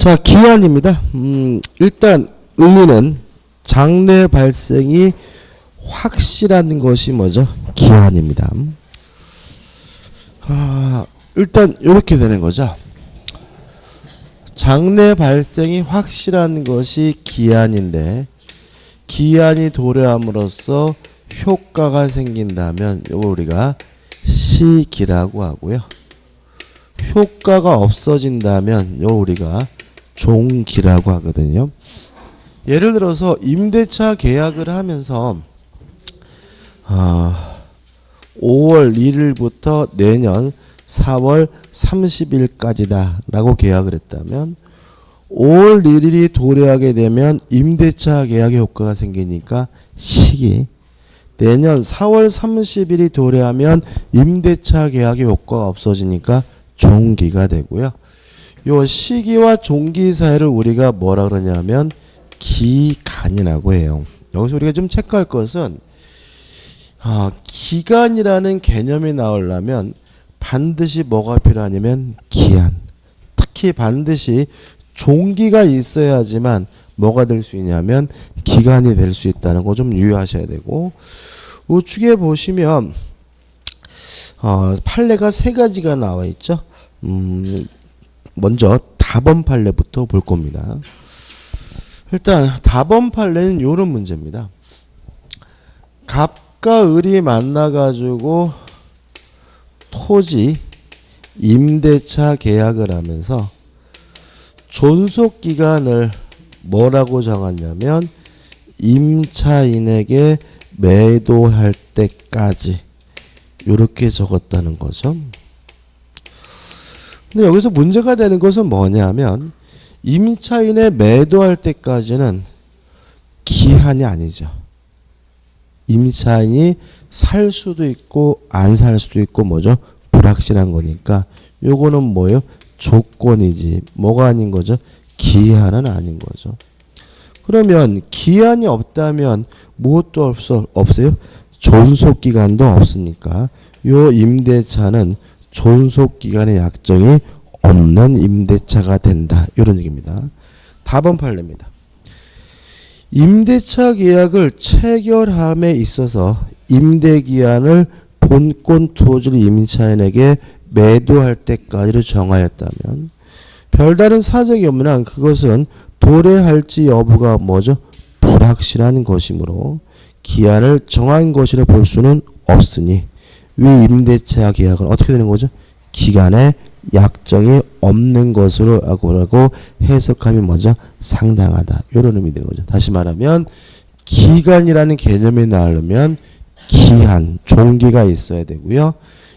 자, 기한입니다. 일단 의미는 장래 발생이 확실한 것이 뭐죠? 기한입니다. 일단 이렇게 되는 거죠. 장래 발생이 확실한 것이 기한인데, 기한이 도래함으로써 효과가 생긴다면 이거 우리가 시기라고 하고요. 효과가 없어진다면 이거 우리가 종기라고 하거든요. 예를 들어서 임대차 계약을 하면서 5월 1일부터 내년 4월 30일까지다 라고 계약을 했다면 5월 1일이 도래하게 되면 임대차 계약의 효과가 생기니까 시기, 내년 4월 30일이 도래하면 임대차 계약의 효과가 없어지니까 종기가 되고요. 요 시기와 종기 사이를 우리가 뭐라 그러냐면 기간이라고 해요. 여기서 우리가 좀 체크할 것은 기간이라는 개념이 나오려면 반드시 뭐가 필요하냐면 기한. 특히 반드시 종기가 있어야지만 뭐가 될 수 있냐면 기간이 될 수 있다는 거 좀 유의하셔야 되고, 우측에 보시면 판례가 세 가지가 나와 있죠. 먼저 다번 판례부터 볼 겁니다. 일단 다번 판례는 이런 문제입니다. 갑과 을이 만나가지고 토지 임대차 계약을 하면서 존속기간을 뭐라고 정했냐면 임차인에게 매도할 때까지 이렇게 적었다는 거죠. 근데 여기서 문제가 되는 것은 뭐냐면 임차인에 매도할 때까지는 기한이 아니죠. 임차인이 살 수도 있고 안 살 수도 있고 뭐죠? 불확실한 거니까 요거는 뭐예요? 조건이지 뭐가 아닌 거죠? 기한은 아닌 거죠. 그러면 기한이 없다면 무엇도 없어요? 존속기간도 없으니까 요 임대차는 존속기간의 약정이 없는 임대차가 된다. 이런 얘기입니다. 다번 판례입니다. 임대차 계약을 체결함에 있어서 임대기한을 본권 토지를 임차인에게 매도할 때까지를 정하였다면 별다른 사정이 없는 한 그것은 도래할지 여부가 뭐죠? 불확실한 것이므로 기한을 정한 것이라 볼 수는 없으니 위 임대차 계약은 어떻게 되는 거죠? 기간에 약정이 없는 것으로 하고 해석함이 뭐죠? 상당하다. 이런 의미 되는 거죠. 다시 말하면 기간이라는 개념이 나오려면 기한, 종기가 있어야 되고요.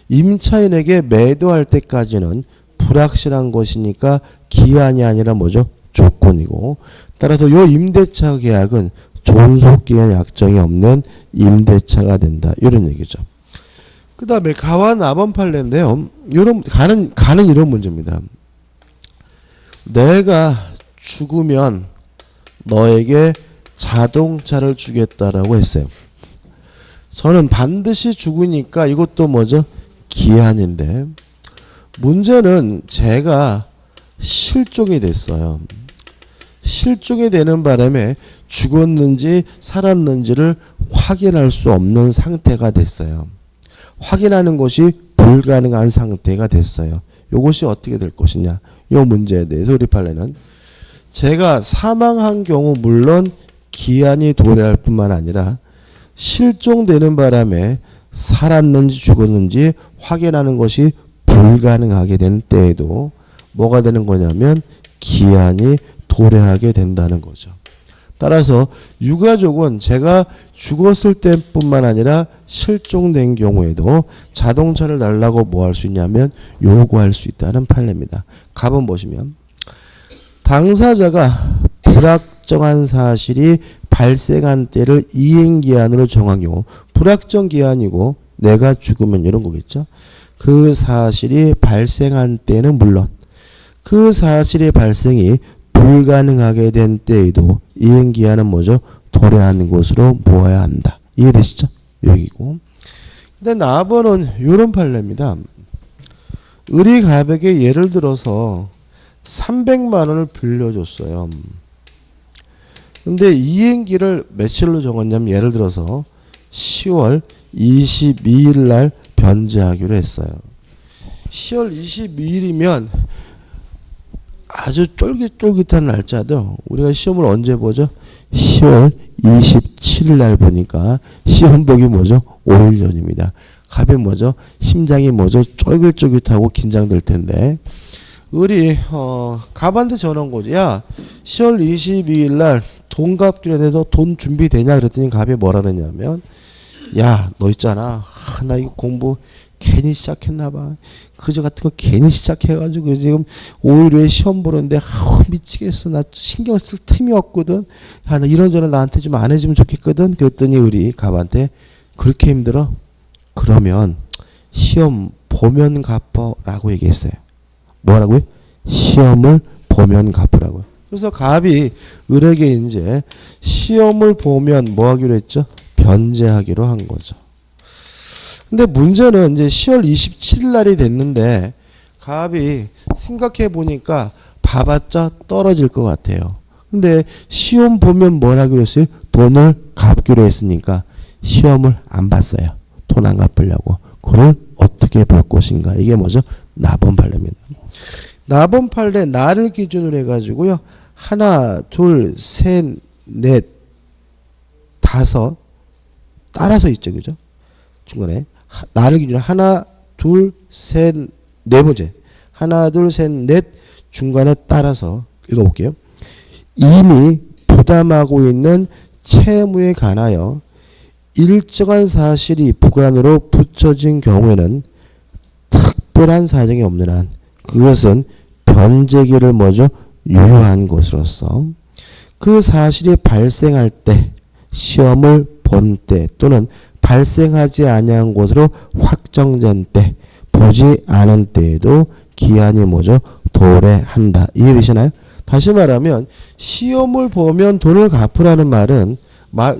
임차인에게 매도할 때까지는 불확실한 것이니까 기한이 아니라 뭐죠? 조건이고, 따라서 요 임대차 계약은 존속기간 약정이 없는 임대차가 된다. 이런 얘기죠. 그 다음에 가와 나번 판례인데요. 요런 가는 이런 문제입니다. 내가 죽으면 너에게 자동차를 주겠다라고 했어요. 저는 반드시 죽으니까 이것도 뭐죠? 기한인데 문제는 제가 실종이 됐어요. 실종이 되는 바람에 죽었는지 살았는지를 확인할 수 없는 상태가 됐어요. 확인하는 것이 불가능한 상태가 됐어요. 이것이 어떻게 될 것이냐. 이 문제에 대해서 우리 판례는 제가 사망한 경우 물론 기한이 도래할 뿐만 아니라 실종되는 바람에 살았는지 죽었는지 확인하는 것이 불가능하게 된 때에도 뭐가 되는 거냐면 기한이 도래하게 된다는 거죠. 따라서 유가족은 제가 죽었을 때뿐만 아니라 실종된 경우에도 자동차를 달라고 뭐 할 수 있냐면 요구할 수 있다는 판례입니다. 가본 보시면 당사자가 불확정한 사실이 발생한 때를 이행기한으로 정한 경우 불확정 기한이고 내가 죽으면 이런 거겠죠. 그 사실이 발생한 때는 물론 그 사실의 발생이 불가능하게 된 때에도 이행기한은 뭐죠? 도래하는 것으로 보아야 한다. 이해되시죠? 여기고. 근데 나번은 이런 판례입니다. 을이 갑에게 예를 들어서 300만 원을 빌려줬어요. 근데 이행기를 며칠로 정했냐면 예를 들어서 10월 22일 날 변제하기로 했어요. 10월 22일이면 아주 쫄깃쫄깃한 날짜도 우리가 시험을 언제 보죠? 10월 27일 날 보니까 시험 보기 뭐죠? 5일 전입니다. 갑이 뭐죠? 심장이 뭐죠? 쫄깃쫄깃하고 긴장될 텐데 우리 갑한테 전화 온 거죠. 야 10월 22일 날 돈 갚기로 해서 돈 준비되냐 그랬더니 갑이 뭐라 그랬냐면 야 너 있잖아. 나 이거 공부 괜히 시작했나봐. 그저 같은 거 괜히 시작해가지고 지금 5일 후에 시험 보는데 미치겠어. 나 신경 쓸 틈이 없거든. 나 이런저런 나한테 좀 안 해주면 좋겠거든. 그랬더니 우리 갑한테 그렇게 힘들어? 그러면 시험 보면 갚어라고 얘기했어요. 뭐라고요? 시험을 보면 갚으라고요. 그래서 갑이 을에게 이제 시험을 보면 뭐 하기로 했죠? 변제하기로 한 거죠. 근데 문제는 이제 10월 27일 날이 됐는데 갑이 생각해 보니까 봐봤자 떨어질 것 같아요. 근데 시험 보면 뭘 하기로 했어요? 돈을 갚기로 했으니까 시험을 안 봤어요. 돈 안 갚으려고. 그걸 어떻게 볼 것인가. 이게 뭐죠? 나번판례입니다. 나번판례 나를 기준으로 해가지고요. 하나, 둘, 셋, 넷, 다섯 따라서 있죠. 그죠? 중간에 나를 기준으로 하나, 둘, 셋, 네 번째. 하나, 둘, 셋, 넷 중간에 따라서 읽어볼게요. 이미 부담하고 있는 채무에 관하여 일정한 사실이 부관으로 붙여진 경우에는 특별한 사정이 없는 한 그것은 변제기를 뭐죠? 유효한 것으로서 그 사실이 발생할 때 시험을 본 때 또는 발생하지 아니한 것으로 확정된 때 보지 않은 때에도 기한이 뭐죠? 도래한다. 이해되시나요? 다시 말하면 시험을 보면 돈을 갚으라는 말은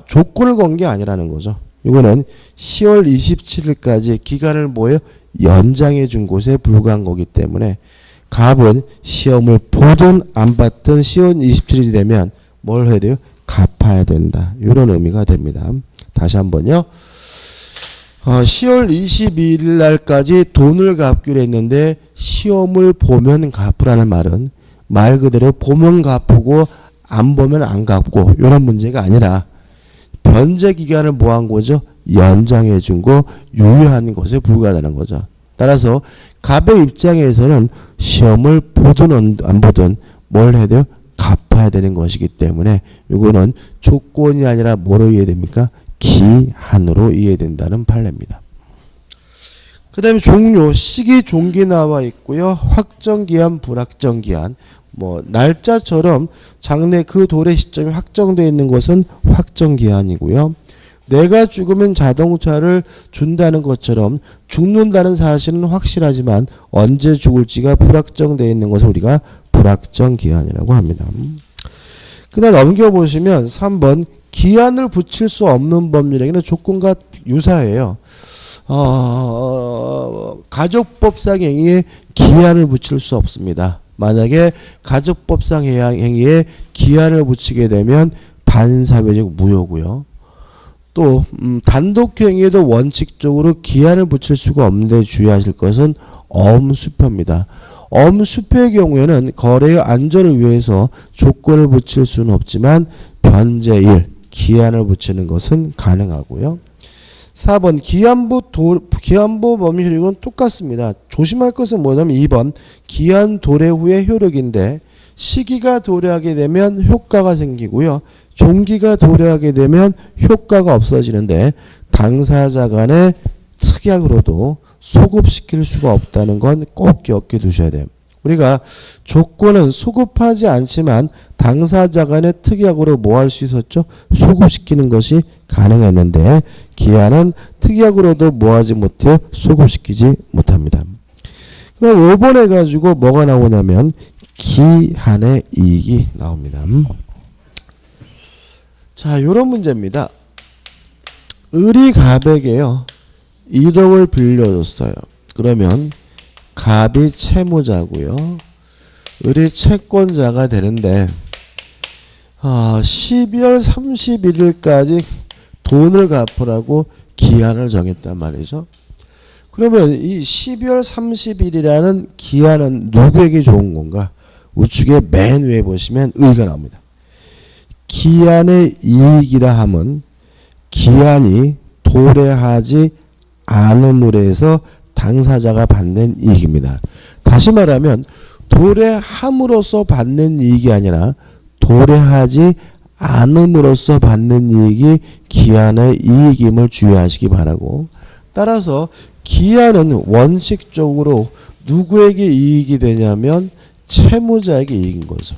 조건을 건 게 아니라는 거죠. 이거는 10월 27일까지 기간을 뭐예요? 연장해 준 곳에 불과한 거기 때문에 갑은 시험을 보든 안 봤든 10월 27일이 되면 뭘 해야 돼요? 갚아야 된다. 이런 의미가 됩니다. 다시 한번요. 10월 22일 날까지 돈을 갚기로 했는데 시험을 보면 갚으라는 말은 말 그대로 보면 갚고 안 보면 안 갚고 이런 문제가 아니라 변제 기간을 뭐 한 거죠? 연장해 준 거 유효한 것에 불과하다는 거죠. 따라서 갑의 입장에서는 시험을 보든 안 보든 뭘 해야 돼요? 갚아야 되는 것이기 때문에 이거는 조건이 아니라 뭐로 이해됩니까? 기한으로 이해된다는 판례입니다. 그 다음에 종료, 시기, 종기 나와 있고요. 확정기한, 불확정기한. 뭐 날짜처럼 장래 그 도래 시점이 확정되어 있는 것은 확정기한이고요. 내가 죽으면 자동차를 준다는 것처럼 죽는다는 사실은 확실하지만 언제 죽을지가 불확정되어 있는 것을 우리가 불확정기한이라고 합니다. 그 다음 넘겨보시면 3번 기한을 붙일 수 없는 법률행위는 조건과 유사해요. 가족법상 행위에 기한을 붙일 수 없습니다. 만약에 가족법상 행위에 기한을 붙이게 되면 반사회적 무효고요. 또 단독행위에도 원칙적으로 기한을 붙일 수가 없는데 주의하실 것은 엄수표입니다. 엄수표의 경우에는 거래의 안전을 위해서 조건을 붙일 수는 없지만 변제일, 기한을 붙이는 것은 가능하고요. 4번 기한부 법률효력은 똑같습니다. 조심할 것은 뭐냐면 2번 기한 도래 후의 효력인데 시기가 도래하게 되면 효과가 생기고요. 종기가 도래하게 되면 효과가 없어지는데 당사자 간의 특약으로도 소급시킬 수가 없다는 건 꼭 기억해 두셔야 돼요. 우리가 조건은 소급하지 않지만 당사자 간의 특약으로 뭐 할 수 있었죠? 소급시키는 것이 가능했는데 기한은 특약으로도 뭐 하지 못해요? 소급시키지 못합니다. 그 다음 5번 해가지고 뭐가 나오냐면 기한의 이익이 나옵니다. 자, 요런 문제입니다. 을이 갑에게요 1억을 빌려줬어요. 그러면 갑이 채무자고요. 을이 채권자가 되는데 12월 31일까지 돈을 갚으라고 기한을 정했단 말이죠. 그러면 이 12월 30일이라는 기한은 누구에게 좋은 건가? 우측에 맨 위에 보시면 의가 나옵니다. 기한의 이익이라 함은 기한이 도래하지 않음으로 해서 당사자가 받는 이익입니다. 다시 말하면 도래함으로써 받는 이익이 아니라 도래하지 않음으로써 받는 이익이 기한의 이익임을 주의하시기 바라고, 따라서 기한은 원칙적으로 누구에게 이익이 되냐면 채무자에게 이익인 거죠.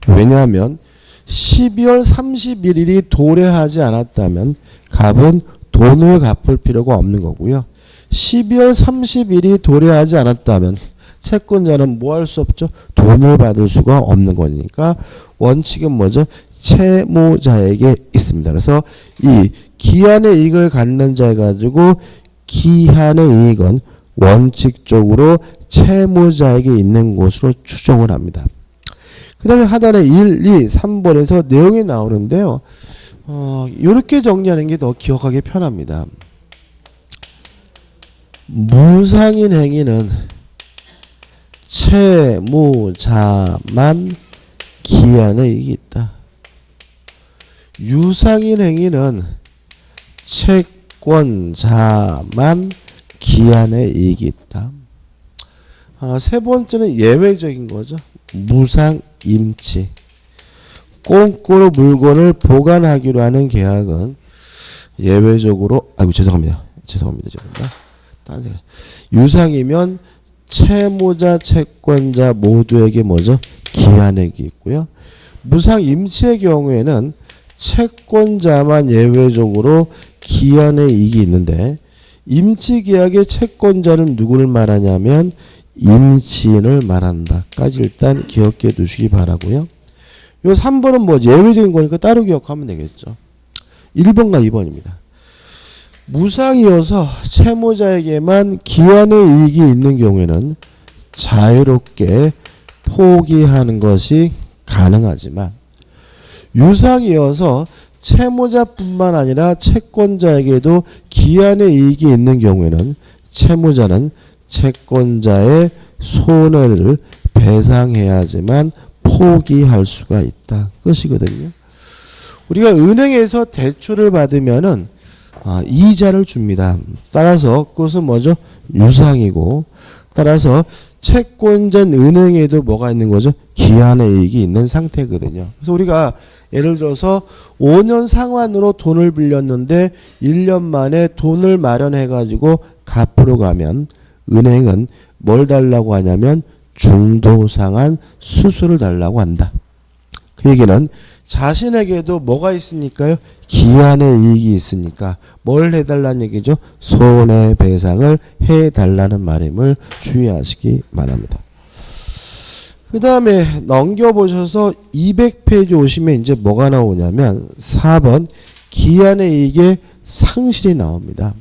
왜냐하면 12월 31일이 도래하지 않았다면 갑은 돈을 갚을 필요가 없는 거고요. 12월 30일이 도래하지 않았다면 채권자는 뭐 할 수 없죠? 돈을 받을 수가 없는 거니까 원칙은 뭐죠? 채무자에게 있습니다. 그래서 이 기한의 이익을 갖는 자에 가지고 기한의 이익은 원칙적으로 채무자에게 있는 것으로 추정을 합니다. 그 다음에 하단에 1, 2, 3번에서 내용이 나오는데요. 이렇게 정리하는 게 더 기억하기 편합니다. 무상인 행위는 채무자만 기한의 이익이 있다. 유상인 행위는 채권자만 기한의 이익이 있다. 세 번째는 예외적인 거죠. 무상임치. 꽁꼬로 물건을 보관하기로 하는 계약은 예외적으로, 죄송합니다. 유상이면 채무자, 채권자 모두에게 뭐죠? 기한액이 있고요. 무상임치의 경우에는 채권자만 예외적으로 기한의 이익이 있는데, 임치계약의 채권자는 누구를 말하냐면 임치인을 말한다. 까지 일단 기억해 두시기 바라고요. 요 3번은 뭐 예외적인 거니까 따로 기억하면 되겠죠. 1번과 2번입니다. 무상이어서 채무자에게만 기한의 이익이 있는 경우에는 자유롭게 포기하는 것이 가능하지만, 유상이어서 채무자뿐만 아니라 채권자에게도 기한의 이익이 있는 경우에는 채무자는 채권자의 손해를 배상해야지만 포기할 수가 있다. 것이거든요. 우리가 은행에서 대출을 받으면은 이자를 줍니다. 따라서 그것은 뭐죠? 유상이고, 따라서 채권자 은행에도 뭐가 있는 거죠? 기한의 이익이 있는 상태거든요. 그래서 우리가 예를 들어서 5년 상환으로 돈을 빌렸는데 1년 만에 돈을 마련해 가지고 갚으러 가면 은행은 뭘 달라고 하냐면 중도상환 수수를 달라고 한다. 그 얘기는 자신에게도 뭐가 있으니까요? 기한의 이익이 있으니까 뭘 해달라는 얘기죠? 손해배상을 해달라는 말임을 주의하시기 바랍니다. 그 다음에 넘겨보셔서 200페이지 오시면 이제 뭐가 나오냐면 4번 기한의 이익의 상실이 나옵니다.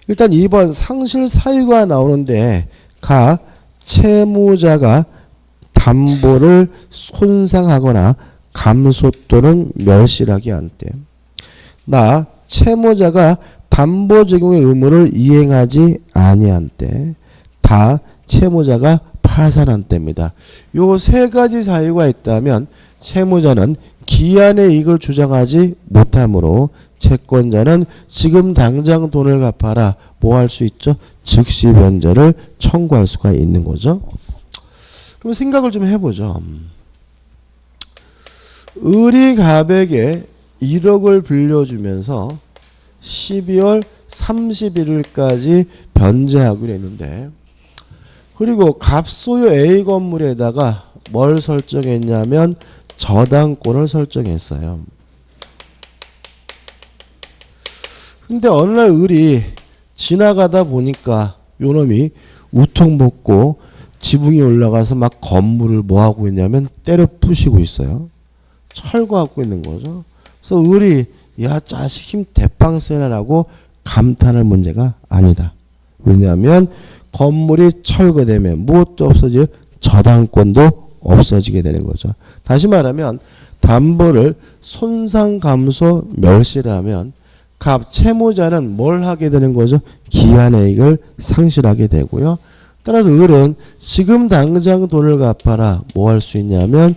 일단 2번 상실 사유가 나오는데 채무자가 담보를 손상하거나 감소 또는 멸실하게 한 때, 채무자가 담보 제공의 의무를 이행하지 아니한 때, 채무자가 파산한 때입니다. 요 세 가지 사유가 있다면 채무자는 기한의 이익을 주장하지 못하므로 채권자는 지금 당장 돈을 갚아라. 뭐 할 수 있죠? 즉시 변제를 청구할 수가 있는 거죠. 그럼 생각을 좀 해보죠. 을이 갑에게 1억을 빌려주면서 12월 31일까지 변제하기로 했는데, 그리고 갑 소유 A 건물에다가 뭘 설정했냐면 저당권을 설정했어요. 근데 어느 날 을이 지나가다 보니까 요놈이 우통 벗고 지붕에 올라가서 막 건물을 뭐 하고 있냐면 때려 부시고 있어요. 철거하고 있는 거죠. 그래서 을이 야 자식 힘 대빵 세나라고 감탄할 문제가 아니다. 왜냐하면 건물이 철거되면 무엇도 없어져요? 저당권도 없어지게 되는 거죠. 다시 말하면 담보를 손상 감소 멸시하면 채무자는 뭘 하게 되는 거죠? 기한이익을 상실하게 되고요. 따라서 을은 지금 당장 돈을 갚아라. 뭐 할 수 있냐면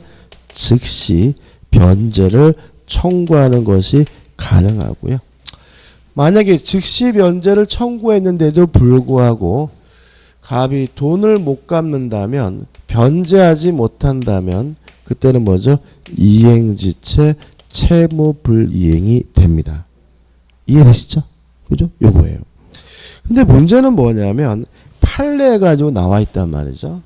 즉시 변제를 청구하는 것이 가능하고요. 만약에 즉시 변제를 청구했는데도 불구하고 갑이 돈을 못 갚는다면, 변제하지 못한다면 그때는 뭐죠? 이행지체 채무불이행이 됩니다. 이해되시죠? 그죠? 요거예요. 근데 문제는 뭐냐면 판례 가지고 나와 있단 말이죠.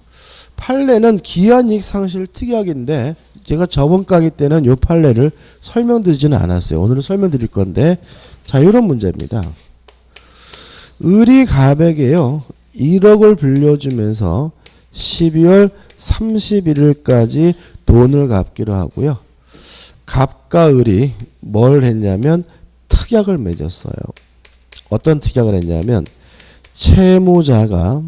판례는 기한이익 상실 특약인데 제가 저번 강의 때는 요 판례를 설명드리지는 않았어요. 오늘은 설명드릴 건데, 자, 이런 문제입니다. 을이 갑에게요 1억을 빌려주면서 12월 31일까지 돈을 갚기로 하고요. 갑과 을이 뭘 했냐면 특약을 맺었어요. 어떤 특약을 했냐면 채무자가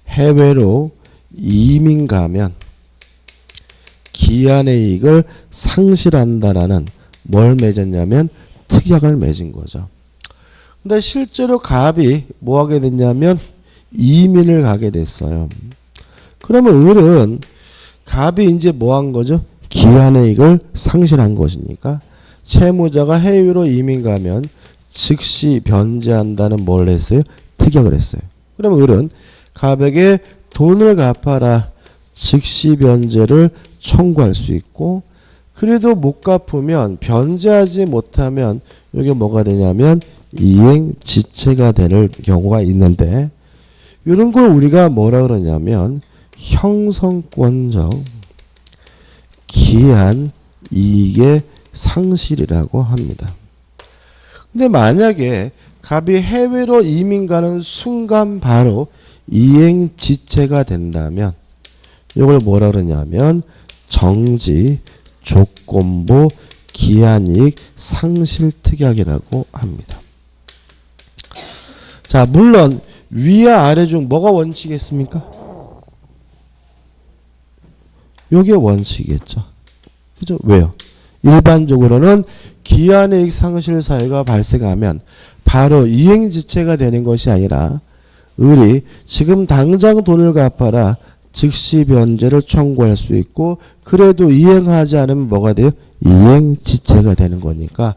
해외로 이민 가면 기한의 이익을 상실한다라는 뭘 맺었냐면 특약을 맺은 거죠. 근데 실제로 갑이 뭐 하게 됐냐면 이민을 가게 됐어요. 그러면 을은 갑이 이제 뭐 한 거죠? 기한의 이익을 상실한 것이니까 채무자가 해외로 이민 가면 즉시 변제한다는 뭘 했어요? 특약을 했어요. 그러면 을은 갑에게 돈을 갚아라 즉시 변제를 청구할 수 있고, 그래도 못 갚으면 변제하지 못하면 이게 뭐가 되냐면 이행지체가 되는 경우가 있는데, 이런 걸 우리가 뭐라 그러냐면 형성권적 기한 이익의 상실이라고 합니다. 근데 만약에 갑이 해외로 이민 가는 순간 바로 이행지체가 된다면 이걸 뭐라 그러냐면 정지 조건부 기한이익 상실특약이라고 합니다. 자, 물론 위와 아래 중 뭐가 원칙이겠습니까? 요게 원칙이겠죠. 그죠? 왜요? 일반적으로는 기한이익 상실 사유가 발생하면 바로 이행지체가 되는 것이 아니라 을이 지금 당장 돈을 갚아라 즉시 변제를 청구할 수 있고, 그래도 이행하지 않으면 뭐가 돼요? 이행지체가 되는 거니까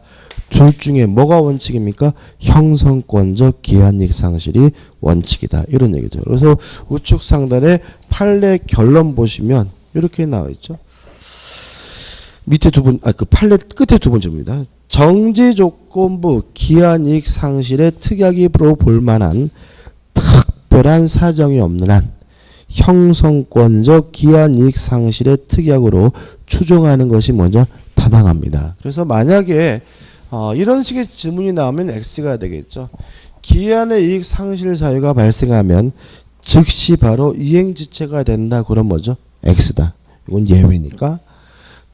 둘 중에 뭐가 원칙입니까? 형성권적 기한이익 상실이 원칙이다. 이런 얘기죠. 그래서 우측 상단에 판례 결론 보시면 이렇게 나와 있죠. 밑에 그 판례 끝에 두 번째입니다. 정지 조건부 기한이익 상실의 특약으로 볼만한 특별한 사정이 없는 한 형성권적 기한이익 상실의 특약으로 추정하는 것이 먼저 타당합니다. 그래서 만약에 이런 식의 질문이 나오면 X가 되겠죠. 기한의 이익 상실 사유가 발생하면 즉시 바로 이행지체가 된다. 그럼 뭐죠? X다. 이건 예외니까.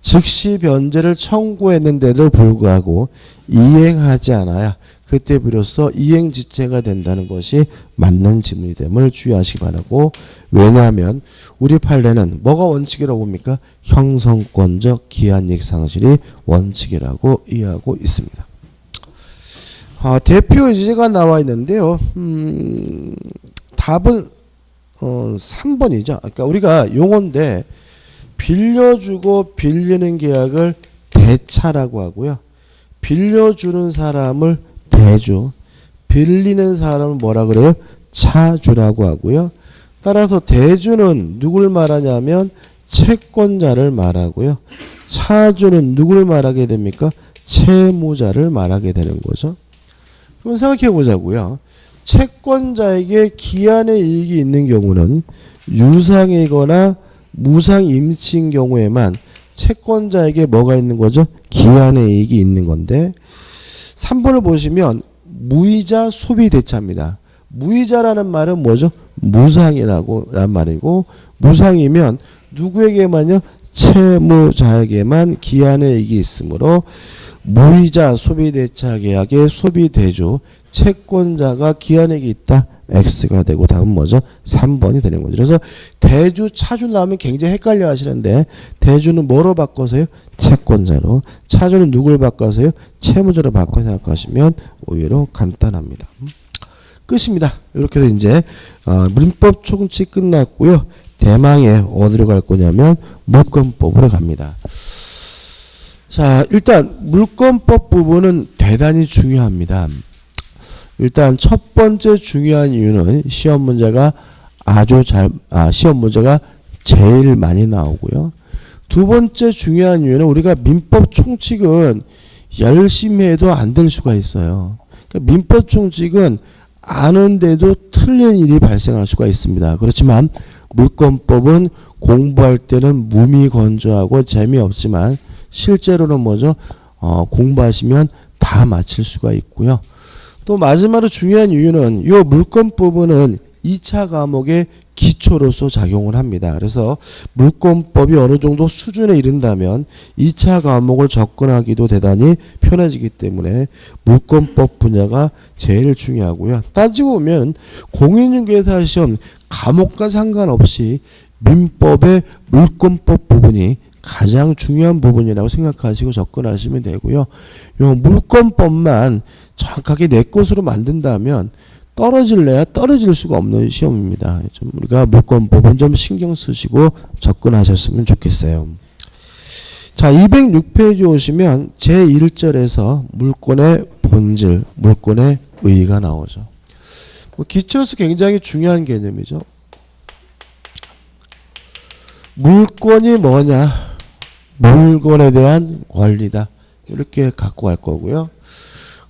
즉시 변제를 청구했는데도 불구하고 이행하지 않아야 그때 비로소 이행지체가 된다는 것이 맞는 질문이 됨을 주의하시기 바라고, 왜냐하면 우리 판례는 뭐가 원칙이라고 봅니까? 형성권적 기한이익 상실이 원칙이라고 이해하고 있습니다. 대표 예제가 나와 있는데요. 답은 3번이죠. 그러니까 우리가 용어인데 빌려주고 빌리는 계약을 대차라고 하고요. 빌려주는 사람을 대주, 빌리는 사람을 뭐라 그래요? 차주라고 하고요. 따라서 대주는 누굴 말하냐면 채권자를 말하고요. 차주는 누굴 말하게 됩니까? 채무자를 말하게 되는 거죠. 그럼 생각해 보자고요. 채권자에게 기한의 이익이 있는 경우는 유상이거나 무상임치인 경우에만 채권자에게 뭐가 있는 거죠? 기한의 이익이 있는 건데, 3번을 보시면 무이자 소비대차입니다. 무이자라는 말은 뭐죠? 무상이라는 말이고, 무상이면 누구에게만요? 채무자에게만 기한의 이익이 있으므로 무이자 소비대차 계약의 소비대주 채권자가 기한액이 있다. X가 되고 다음 뭐죠? 3번이 되는 거죠. 그래서 대주, 차주 나오면 굉장히 헷갈려 하시는데 대주는 뭐로 바꿔서요? 채권자로. 차주는 누굴 바꿔서요? 채무자로 바꿔 생각하시면 오히려 간단합니다. 끝입니다. 이렇게 해서 이제 민법 총칙 끝났고요. 대망의 어디로 갈 거냐면 물권법으로 갑니다. 자, 일단 물권법 부분은 대단히 중요합니다. 일단 첫 번째 중요한 이유는 시험 문제가 시험 문제가 제일 많이 나오고요. 두 번째 중요한 이유는 우리가 민법 총칙은 열심히 해도 안 될 수가 있어요. 그러니까 민법 총칙은 아는데도 틀린 일이 발생할 수가 있습니다. 그렇지만 물권법은 공부할 때는 무미건조하고 재미없지만 실제로는 뭐죠? 공부하시면 다 맞힐 수가 있고요. 또 마지막으로 중요한 이유는 이 물권 부분은 2차 과목의 기초로서 작용을 합니다. 그래서 물권법이 어느 정도 수준에 이른다면 2차 과목을 접근하기도 대단히 편해지기 때문에 물권법 분야가 제일 중요하고요. 따지고 보면 공인중개사 시험 과목과 상관없이 민법의 물권법 부분이 가장 중요한 부분이라고 생각하시고 접근하시면 되고요. 이 물권법만 정확하게 내 것으로 만든다면 떨어질래야 떨어질 수가 없는 시험입니다. 좀 우리가 물권법은 좀 신경 쓰시고 접근하셨으면 좋겠어요. 자, 206페이지 오시면 제1절에서 물권의 본질, 물권의 의의가 나오죠. 기초에서 굉장히 중요한 개념이죠. 물권이 뭐냐? 물건에 대한 권리다. 이렇게 갖고 갈 거고요.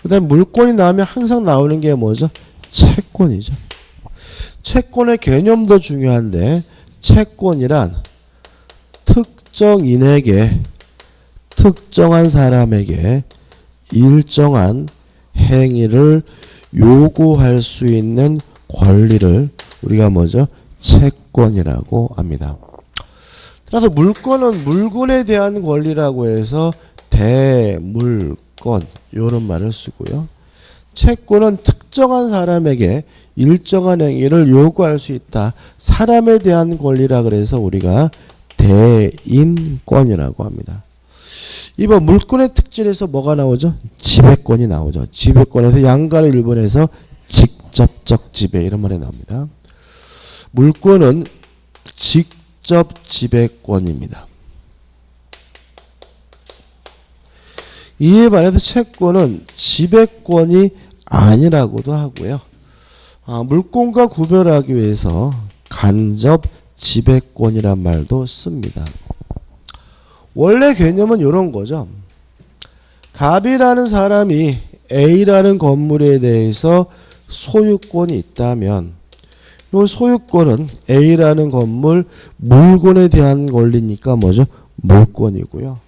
그 다음에 물권이 나오면 항상 나오는 게 뭐죠? 채권이죠. 채권의 개념도 중요한데 채권이란 특정인에게 특정한 사람에게 일정한 행위를 요구할 수 있는 권리를 우리가 뭐죠? 채권이라고 합니다. 따라서 물권은 물건에 대한 권리라고 해서 대물권 이런 말을 쓰고요. 채권은 특정한 사람에게 일정한 행위를 요구할 수 있다. 사람에 대한 권리라 그래서 우리가 대인권이라고 합니다. 이번 물권의 특질에서 뭐가 나오죠? 지배권이 나오죠. 지배권에서 양가를 일본에서 직접적 지배 이런 말이 나옵니다. 물권은 직접 지배권입니다. 이에 반해서 채권은 지배권이 아니라고도 하고요. 물권과 구별하기 위해서 간접 지배권이란 말도 씁니다. 원래 개념은 이런 거죠. 갑이라는 사람이 A라는 건물에 대해서 소유권이 있다면 이 소유권은 A라는 건물 물건에 대한 권리니까 뭐죠? 물권이고요.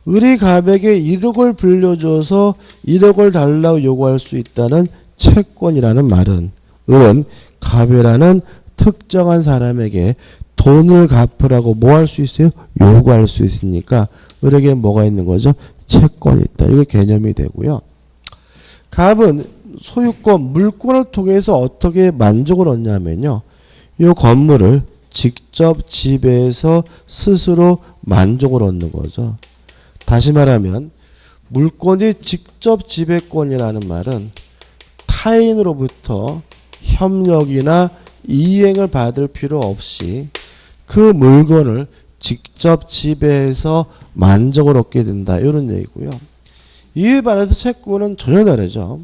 을이 갑에게 1억을 빌려줘서 1억을 달라고 요구할 수 있다는 채권이라는 말은 을은 갑이라는 특정한 사람에게 돈을 갚으라고 뭐 할 수 있어요? 요구할 수 있으니까 을에게 뭐가 있는 거죠? 채권이 있다. 이게 개념이 되고요. 갑은 소유권, 물권을 통해서 어떻게 만족을 얻냐면요. 이 건물을 직접 지배해서 스스로 만족을 얻는 거죠. 다시 말하면 물권이 직접 지배권이라는 말은 타인으로부터 협력이나 이행을 받을 필요 없이 그 물건을 직접 지배해서 만족을 얻게 된다. 이런 얘기고요. 이에 반해서 채권은 전혀 다르죠.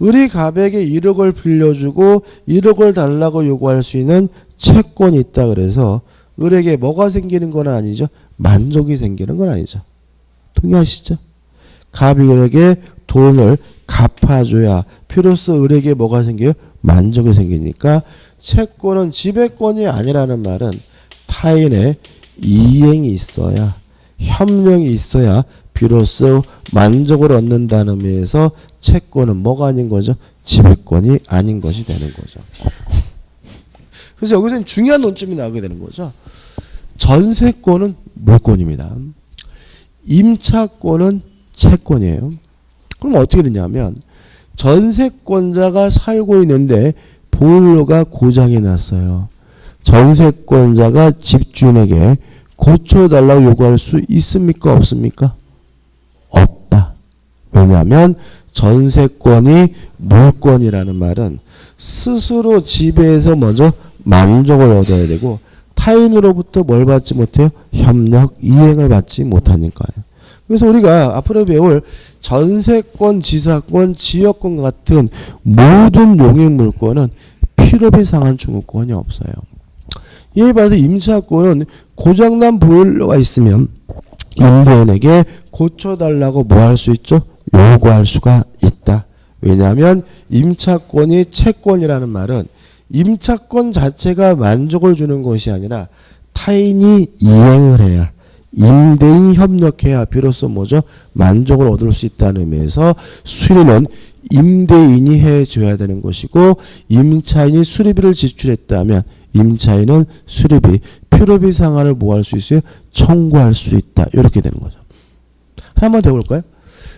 을이 갑에게 1억을 빌려주고 1억을 달라고 요구할 수 있는 채권이 있다 그래서 을에게 뭐가 생기는 건 아니죠. 만족이 생기는 건 아니죠. 동의하시죠? 갑이 을에게 돈을 갚아줘야 비로소 을에게 뭐가 생겨요? 만족이 생기니까 채권은 지배권이 아니라는 말은 타인의 이행이 있어야 협력이 있어야 비로소 만족을 얻는다는 의미에서 채권은 뭐가 아닌 거죠? 지배권이 아닌 것이 되는 거죠. 그래서 여기서는 중요한 논점이 나오게 되는 거죠. 전세권은 물권입니다. 임차권은 채권이에요. 그럼 어떻게 되냐면 전세권자가 살고 있는데 보일러가 고장이 났어요. 전세권자가 집주인에게 고쳐달라고 요구할 수 있습니까? 없습니까? 없다. 왜냐하면 전세권이 물권이라는 말은 스스로 지배해서 먼저 만족을 얻어야 되고 타인으로부터 뭘 받지 못해요? 협력, 이행을 받지 못하니까요. 그래서 우리가 앞으로 배울 전세권, 지사권, 지역권 같은 모든 용익물권은 필요비 상한 청구권이 없어요. 이에 반해서 임차권은 고장난 보일러가 있으면 임대인에게 고쳐달라고 뭐 할 수 있죠? 요구할 수가 있다. 왜냐하면 임차권이 채권이라는 말은 임차권 자체가 만족을 주는 것이 아니라 타인이 이행을 해야 임대인이 협력해야 비로소 뭐죠? 만족을 얻을 수 있다는 의미에서 수리는 임대인이 해줘야 되는 것이고 임차인이 수리비를 지출했다면 임차인은 수리비, 필요비 상한을 뭐 할 수 있어요? 청구할 수 있다. 이렇게 되는 거죠. 한번 더 해볼까요?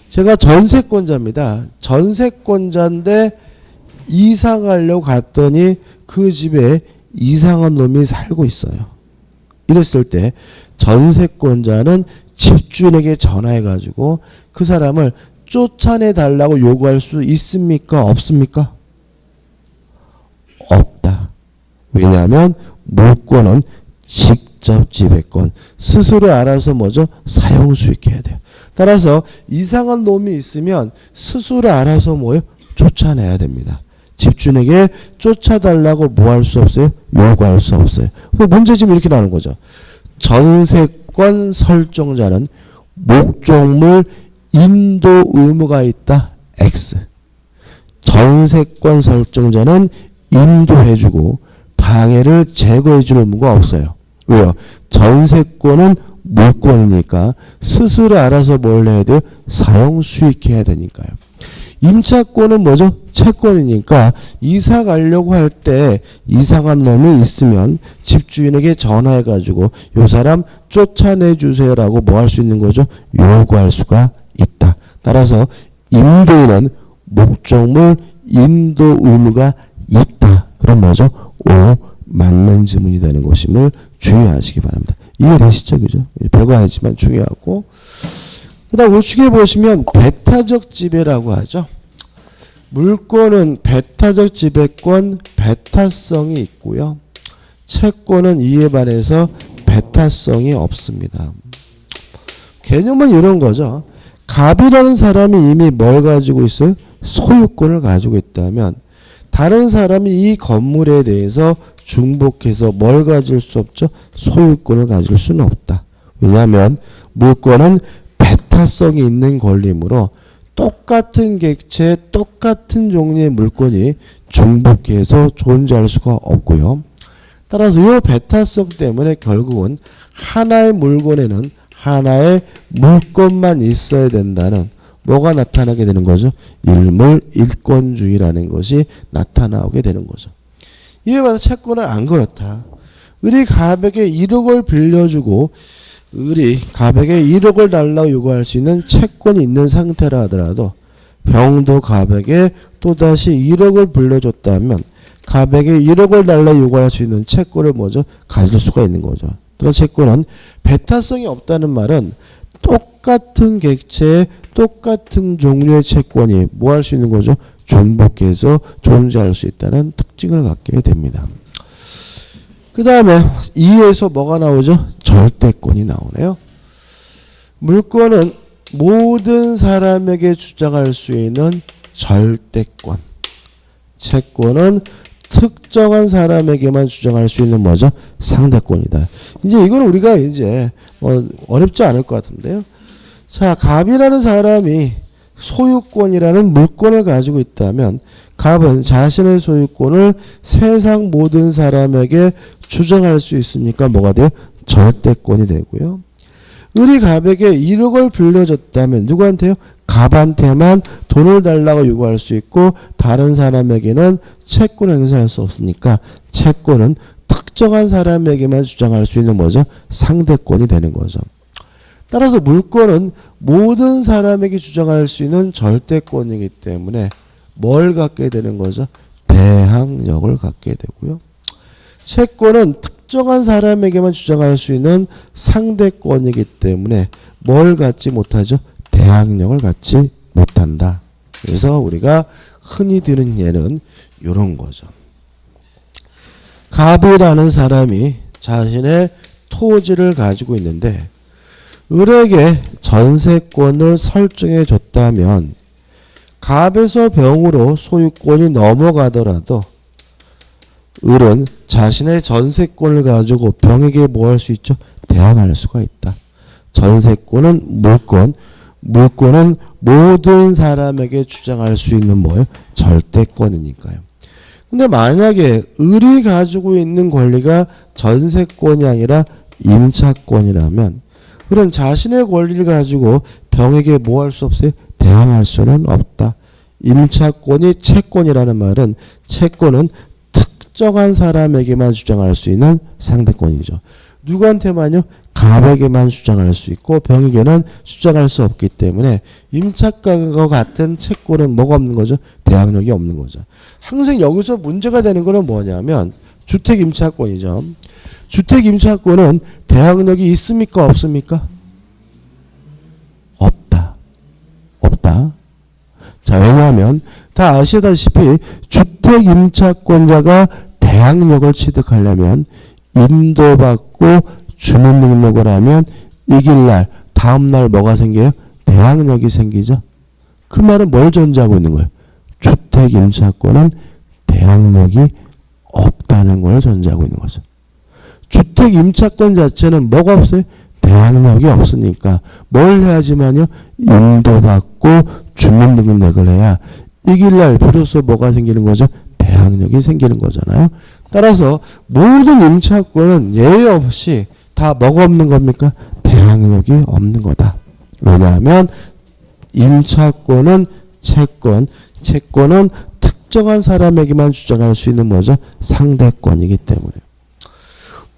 제가 전세권자입니다. 전세권자인데 이사 가려고 갔더니 그 집에 이상한 놈이 살고 있어요. 이랬을 때 전세권자는 집주인에게 전화해가지고 그 사람을 쫓아내달라고 요구할 수 있습니까? 없습니까? 없다. 왜냐하면 물권은 직접 지배권, 스스로 알아서 뭐죠? 사용 수익해야 돼요. 따라서 이상한 놈이 있으면 스스로 알아서 뭐요? 쫓아내야 됩니다. 집주인에게 쫓아달라고 뭐 할 수 없어요? 요구할 수 없어요. 문제 지금 이렇게 나오는 거죠. 전세권 설정자는 목적물 인도 의무가 있다. X. 전세권 설정자는 인도해주고 방해를 제거해줄 의무가 없어요. 왜요? 전세권은 물권이니까 스스로 알아서 뭘 해야 돼요? 사용 수익해야 되니까요. 임차권은 뭐죠? 채권이니까 이사 가려고 할 때 이상한 놈이 있으면 집주인에게 전화해가지고 요 사람 쫓아내주세요라고 뭐 할 수 있는 거죠? 요구할 수가 있다. 따라서 임대인은 목적물 인도 의무가 있다. 그럼 뭐죠? O 맞는 지문이 되는 것임을 주의하시기 바랍니다. 이해되시죠? 그죠? 별거 아니지만 중요하고. 그 다음 우측에 보시면 배타적 지배라고 하죠. 물권은 배타적 지배권, 배타성이 있고요. 채권은 이에 반해서 배타성이 없습니다. 개념은 이런 거죠. 갑이라는 사람이 이미 뭘 가지고 있어요? 소유권을 가지고 있다면 다른 사람이 이 건물에 대해서 중복해서 뭘 가질 수 없죠? 소유권을 가질 수는 없다. 왜냐하면 물권은 배타성이 있는 권리이므로 똑같은 객체, 똑같은 종류의 물건이 중복해서 존재할 수가 없고요. 따라서 이 배타성 때문에 결국은 하나의 물건에는 하나의 물건만 있어야 된다는 뭐가 나타나게 되는 거죠? 일물 일권주의라는 것이 나타나게 되는 거죠. 이에 반해서 채권은 안 그렇다. 을이 갑에게 1억을 빌려주고 을이 갑에게 1억을 달라고 요구할 수 있는 채권이 있는 상태라 하더라도 병도 갑에게 또다시 1억을 빌려줬다면 갑에게 1억을 달라고 요구할 수 있는 채권을 뭐죠? 가질 수가 있는 거죠. 또 채권은 배타성이 없다는 말은 똑같은 객체에 똑같은 종류의 채권이 뭐 할 수 있는 거죠? 중복해서 존재할 수 있다는 특징을 갖게 됩니다. 그 다음에 2에서 뭐가 나오죠? 절대권이 나오네요. 물권은 모든 사람에게 주장할 수 있는 절대권. 채권은 특정한 사람에게만 주장할 수 있는 뭐죠? 상대권이다. 이제 이건 우리가 이제 어렵지 않을 것 같은데요. 자, 갑이라는 사람이 소유권이라는 물권을 가지고 있다면 갑은 자신의 소유권을 세상 모든 사람에게 주장할 수 있으니까 뭐가 돼요? 절대권이 되고요. 을이 갑에게 1억을 빌려줬다면 누구한테요? 갑한테만 돈을 달라고 요구할 수 있고 다른 사람에게는 채권 행사할 수 없으니까 채권은 특정한 사람에게만 주장할 수 있는 뭐죠? 상대권이 되는 거죠. 따라서 물권은 모든 사람에게 주장할 수 있는 절대권이기 때문에 뭘 갖게 되는 거죠? 대항력을 갖게 되고요. 채권은 특정한 사람에게만 주장할 수 있는 상대권이기 때문에 뭘 갖지 못하죠? 대항력을 갖지 못한다. 그래서 우리가 흔히 드는 예는 이런 거죠. 갑이라는 사람이 자신의 토지를 가지고 있는데 을에게 전세권을 설정해 줬다면 갑에서 병으로 소유권이 넘어가더라도 을은 자신의 전세권을 가지고 병에게 뭐 할 수 있죠? 대항할 수가 있다. 전세권은 물권, 물권은 모든 사람에게 주장할 수 있는 뭐예요? 절대권이니까요. 근데 만약에 을이 가지고 있는 권리가 전세권이 아니라 임차권이라면 을은 자신의 권리를 가지고 병에게 뭐 할 수 없어요? 대항할 수는 없다. 임차권이 채권이라는 말은 채권은 특정한 사람에게만 주장할 수 있는 상대권이죠. 누구한테만요? 갑에게만 주장할 수 있고 병에게는 주장할 수 없기 때문에 임차권과 같은 채권은 뭐가 없는 거죠? 대항력이 없는 거죠. 항상 여기서 문제가 되는 거는 뭐냐면 주택임차권이죠. 주택임차권은 대항력이 있습니까? 없습니까? 없다. 없다. 자, 왜냐하면 다 아시다시피 주택임차권자가 대항력을 취득하려면 인도받고 주민 등록을 하면 이길날 다음날 뭐가 생겨요? 대항력이 생기죠. 그 말은 뭘 전제하고 있는 거예요? 주택임차권은 대항력이 없다는 걸 전제하고 있는 거죠. 주택임차권 자체는 뭐가 없어요? 대항력이 없으니까 뭘 해야지만요? 인도받고 주민등록을 해야 이길날 비로소 뭐가 생기는 거죠? 대항력이 생기는 거잖아요. 따라서 모든 임차권은 예외 없이 다 뭐가 없는 겁니까? 대항력이 없는 거다. 왜냐하면 임차권은 채권, 채권은 특정한 사람에게만 주장할 수 있는 뭐죠? 상대권이기 때문에.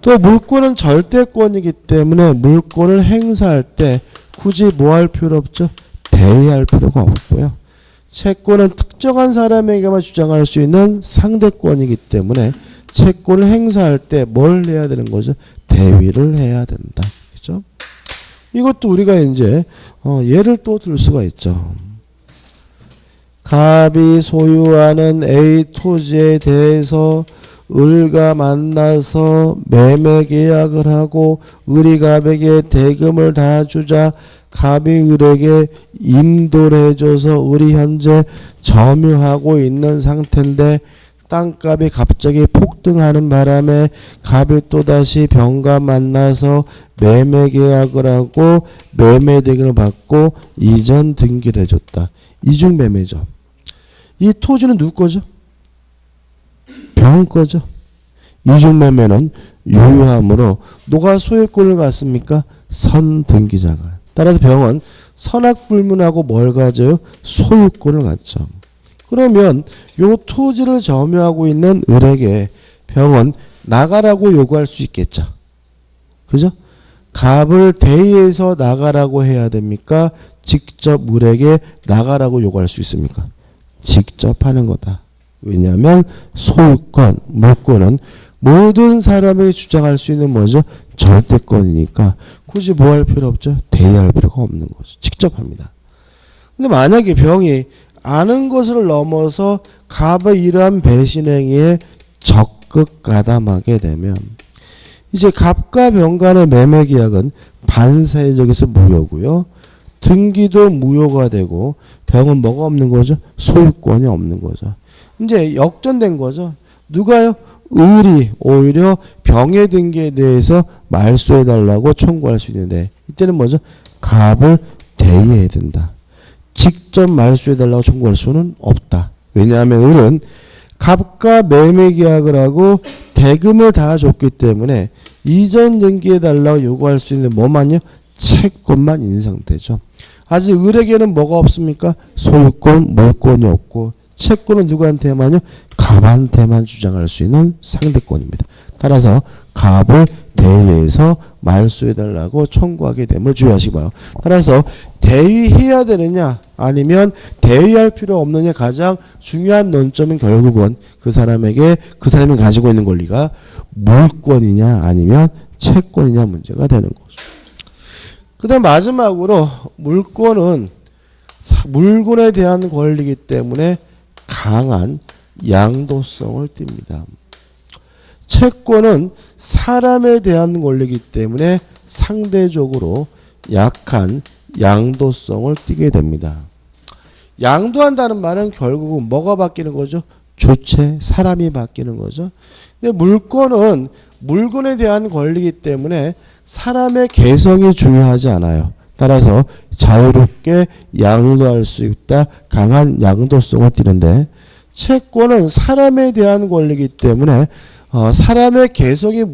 또 물권은 절대권이기 때문에 물권을 행사할 때 굳이 뭐 할 필요 없죠? 대의할 필요가 없고요. 채권은 특정한 사람에게만 주장할 수 있는 상대권이기 때문에 채권을 행사할 때 뭘 해야 되는 거죠? 대위를 해야 된다. 그죠? 이것도 우리가 이제 예를 또 들 수가 있죠. 갑이 소유하는 A 토지에 대해서 을과 만나서 매매 계약을 하고 을이 갑에게 대금을 다 주자 갑이 을에게 인도를 해줘서 을이 현재 점유하고 있는 상태인데 땅값이 갑자기 폭등하는 바람에 갑이 또다시 병과 만나서 매매 계약을 하고 매매 대금을 받고 이전 등기를 해줬다. 이중매매죠. 이 토지는 누구 거죠? 병 거죠. 이중매매는 유효함으로 누가 소유권을 갖습니까? 선등기자가. 따라서 병은 선악불문하고 뭘 가져요? 소유권을 갖죠. 그러면 요 토지를 점유하고 있는 을에게 병은 나가라고 요구할 수 있겠죠. 그죠? 갑을 대의해서 나가라고 해야 됩니까? 직접 을에게 나가라고 요구할 수 있습니까? 직접 하는 거다. 왜냐하면 소유권, 물권은 모든 사람에게 주장할 수 있는 뭐죠? 절대권이니까 굳이 뭐 할 필요 없죠? 대의할 필요가 없는 거죠. 직접 합니다. 근데 만약에 병이 아는 것을 넘어서 갑의 이러한 배신행위에 적극 가담하게 되면 이제 갑과 병 간의 매매 계약은 반사회적에서 무효고요. 등기도 무효가 되고 병은 뭐가 없는 거죠? 소유권이 없는 거죠. 이제 역전된 거죠. 누가요? 을이 오히려 병의 등기에 대해서 말소해달라고 청구할 수 있는데 이때는 뭐죠? 갑을 대의해야 된다. 직접 말소해달라고 청구할 수는 없다. 왜냐하면 을은 갑과 매매 계약을 하고 대금을 다 줬기 때문에 이전 등기해달라고 요구할 수 있는 뭐만요? 채권만 있는 상태죠. 아직 을에게는 뭐가 없습니까? 소유권, 물권이 없고 채권은 누구한테만요? 갑한테만 주장할 수 있는 상대권입니다. 따라서 갑을 대위해서 말소해달라고 청구하게 됨을 주의하시기 바랍니다. 따라서 대위해야 되느냐 아니면 대위할 필요 없느냐 가장 중요한 논점은 결국은 그 사람이 가지고 있는 권리가 물권이냐 아니면 채권이냐 문제가 되는 거죠. 그 다음 마지막으로 물권은 물건에 대한 권리이기 때문에 강한 양도성을 띱니다. 채권은 사람에 대한 권리이기 때문에 상대적으로 약한 양도성을 띠게 됩니다. 양도한다는 말은 결국은 뭐가 바뀌는 거죠? 주체, 사람이 바뀌는 거죠. 근데 물권은 물건에 대한 권리이기 때문에 사람의 개성이 중요하지 않아요. 따라서 자유롭게 양도할 수 있다. 강한 양도성을 띠는데 채권은 사람에 대한 권리이기 때문에 사람의 개성이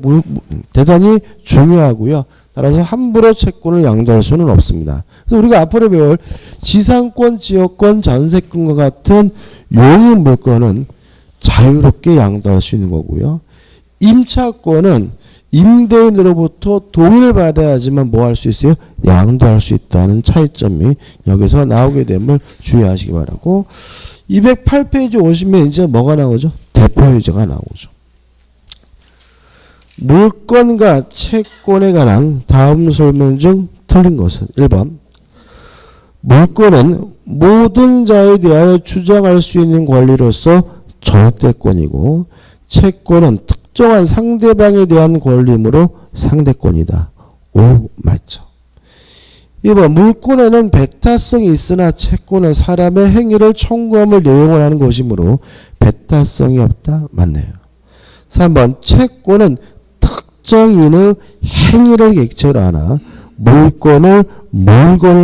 대단히 중요하고요. 따라서 함부로 채권을 양도할 수는 없습니다. 그래서 우리가 앞으로 배울 지상권, 지역권, 전세권과 같은 용의 물권은 자유롭게 양도할 수 있는 거고요. 임차권은 임대인으로부터 동의를 받아야지만 뭐 할 수 있어요? 양도할 수 있다는 차이점이 여기서 나오게 됨을 주의하시기 바라고 208페이지 50면 이제 뭐가 나오죠? 대표유제가 나오죠. 물권과 채권에 관한 다음 설명 중 틀린 것은 1번 물권은 모든 자에 대하여 주장할 수 있는 권리로서 절대권이고 채권은 특정한 상대방에 대한 권리이므로 상대권이다. 오, 맞죠. 2번 물권에는 배타성이 있으나 채권은 사람의 행위를 청구함을 내용을 하는 것이므로 배타성이 없다. 맞네요. 3번 채권은 특정인의 행위를 객체로 하나 물건을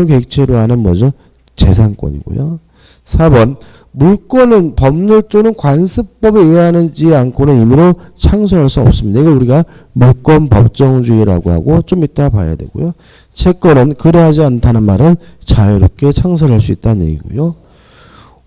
객체로 하는 뭐죠? 재산권이고요. 4번 물권은 법률 또는 관습법에 의하지 않고는 임의로 창설할 수 없습니다. 이걸 우리가 물권 법정주의라고 하고 좀 이따 봐야 되고요. 채권은 그러하지 않다는 말은 자유롭게 창설할 수 있다는 얘기고요.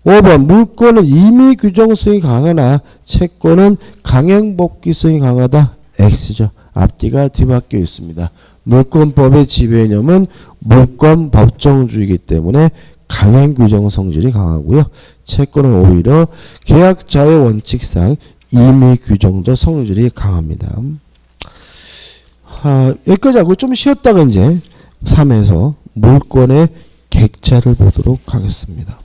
5번 물권은 임의 규정성이 강하나 채권은 강행복귀성이 강하다. X죠. 앞뒤가 뒤바뀌어 있습니다. 물권법의 지배념은 물권 법정주의이기 때문에 강행 규정 성질이 강하고요. 채권은 오히려 계약자의 원칙상 임의 규정도 성질이 강합니다. 여기까지 하고 좀 쉬었다가 이제 3에서 물권의 객체를 보도록 하겠습니다.